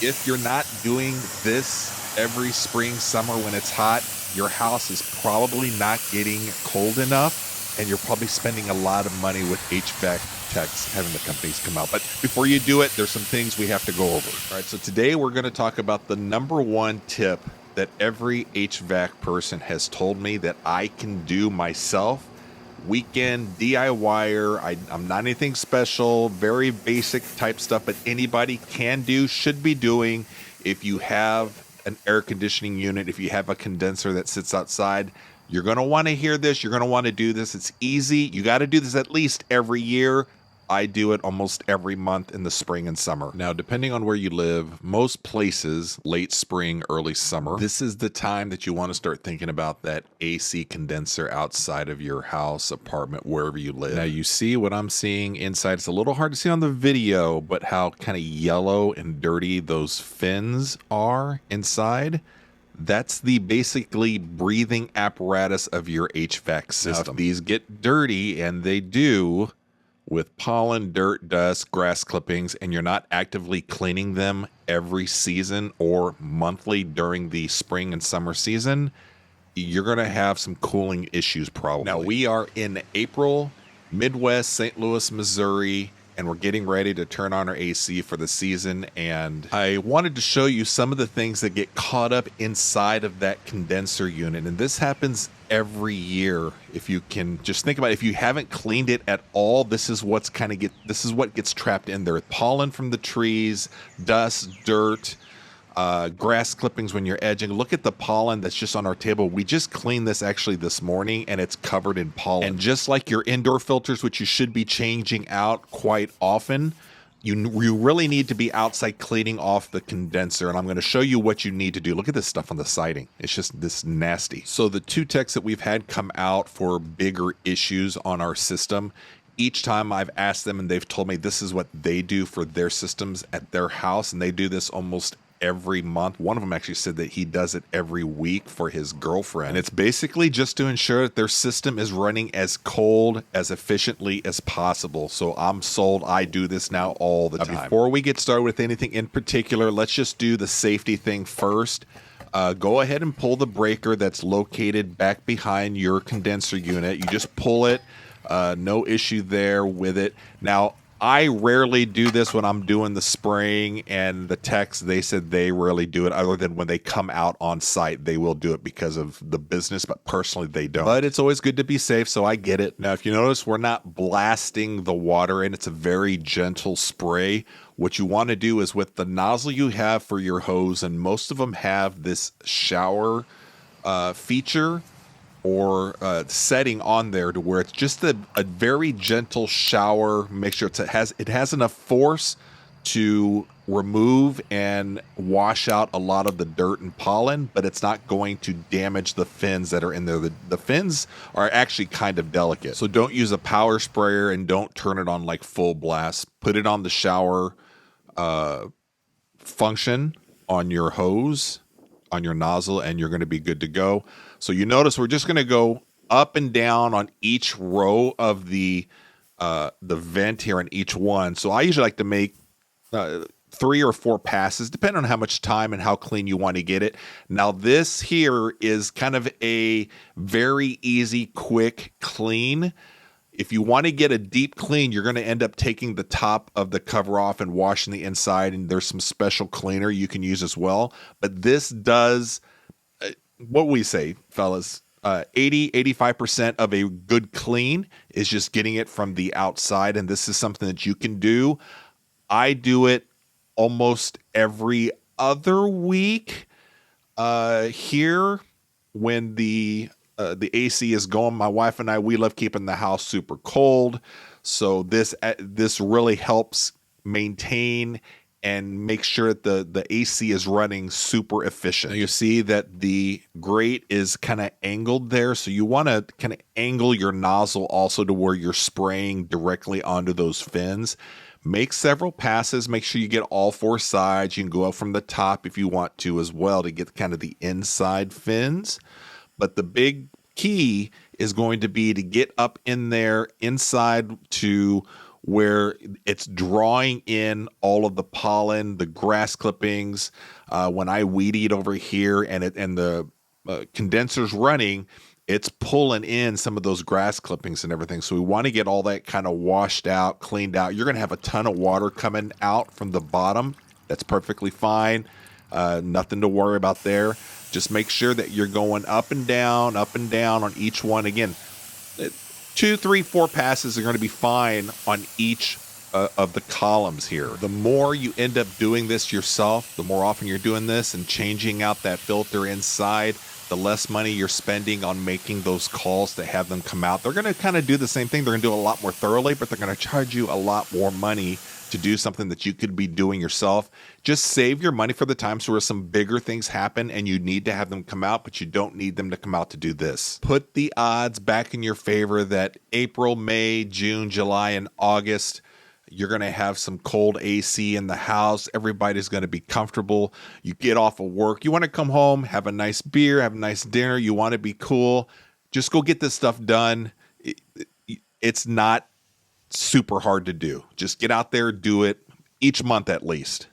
If you're not doing this every spring, summer when it's hot, your house is probably not getting cold enough, and you're probably spending a lot of money with HVAC techs having the companies come out. But before you do it, there's some things we have to go over. All right, so today we're going to talk about the number one tip that every HVAC person has told me that I can do myself. Weekend DIYer. I'm not anything special, very basic type stuff, but anybody can do, should be doing. If you have an air conditioning unit, if you have a condenser that sits outside, you're going to want to hear this. You're going to want to do this. It's easy. You got to do this at least every year. I do it almost every month in the spring and summer. Now, depending on where you live, most places, late spring, early summer, this is the time that you want to start thinking about that AC condenser outside of your house, apartment, wherever you live. Now, you see what I'm seeing inside. It's a little hard to see on the video, but how kind of yellow and dirty those fins are inside. That's the basically breathing apparatus of your HVAC system. Now, if these get dirty, and they do, with pollen, dirt, dust, grass clippings, and you're not actively cleaning them every season or monthly during the spring and summer season, you're going to have some cooling issues probably. Now, we are in April, Midwest, St. Louis, Missouri, and we're getting ready to turn on our AC for the season. And I wanted to show you some of the things that get caught up inside of that condenser unit. And this happens every year. If you can just think about it, if you haven't cleaned it at all, this is what gets trapped in there. Pollen from the trees, dust, dirt, grass clippings when you're edging. Look at the pollen that's just on our table. We just cleaned this actually this morning, and it's covered in pollen. And just like your indoor filters, which you should be changing out quite often, you really need to be outside cleaning off the condenser. And I'm going to show you what you need to do. Look at this stuff on the siding. It's just this nasty. So the two techs that we've had come out for bigger issues on our system, each time I've asked them and they've told me this is what they do for their systems at their house. And they do this almost every month. One of them actually said that he does it every week for his girlfriend. And it's basically just to ensure that their system is running as cold, as efficiently as possible. So I'm sold. I do this now all the time. Before we get started with anything in particular, let's just do the safety thing first. Go ahead and pull the breaker that's located back behind your condenser unit. You just pull it. No issue there with it. Now, I rarely do this when I'm doing the spraying, and the techs, they said they rarely do it other than when they come out on site. They will do it because of the business, but personally they don't. But it's always good to be safe, so I get it. Now, if you notice, we're not blasting the water in. It's a very gentle spray. What you want to do is with the nozzle you have for your hose, and most of them have this shower feature or setting on there to where it's just a very gentle shower mixture. It has enough force to remove and wash out a lot of the dirt and pollen, but it's not going to damage the fins that are in there. The fins are actually kind of delicate. So don't use a power sprayer and don't turn it on like full blast. Put it on the shower function on your hose, on your nozzle, and you're going to be good to go. So you notice we're just going to go up and down on each row of the vent here on each one. So I usually like to make 3 or 4 passes, depending on how much time and how clean you want to get it. Now this here is kind of a very easy, quick clean. If you want to get a deep clean, you're going to end up taking the top of the cover off and washing the inside, and there's some special cleaner you can use as well. But this does what we say, fellas, 85% of a good clean is just getting it from the outside. And this is something that you can do. I do it almost every other week here when the AC is going. My wife and I, we love keeping the house super cold. So this really helps maintain and make sure that the AC is running super efficient. Now you see that the grate is kind of angled there. So you want to kind of angle your nozzle also to where you're spraying directly onto those fins. Make several passes. Make sure you get all 4 sides. You can go up from the top if you want to as well to get kind of the inside fins. But the big key is going to be to get up in there inside to where it's drawing in all of the pollen, the grass clippings. When I weed eat over here and the condenser's running, it's pulling in some of those grass clippings and everything. So we want to get all that kind of washed out, cleaned out. You're going to have a ton of water coming out from the bottom. That's perfectly fine. Nothing to worry about there. Just make sure that you're going up and down on each one. Again, 2, 3, 4 passes are going to be fine on each of the columns here. The more you end up doing this yourself, the more often you're doing this and changing out that filter inside, the less money you're spending on making those calls to have them come out. They're going to kind of do the same thing. They're going to do a lot more thoroughly, but they're going to charge you a lot more money to do something that you could be doing yourself. Just save your money for the times where some bigger things happen and you need to have them come out, but you don't need them to come out to do this. Put the odds back in your favor that April, May, June, July, and August, you're going to have some cold AC in the house. Everybody's going to be comfortable. You get off of work. You want to come home, have a nice beer, have a nice dinner. You want to be cool. Just go get this stuff done. It's not super hard to do. Just get out there, do it each month at least.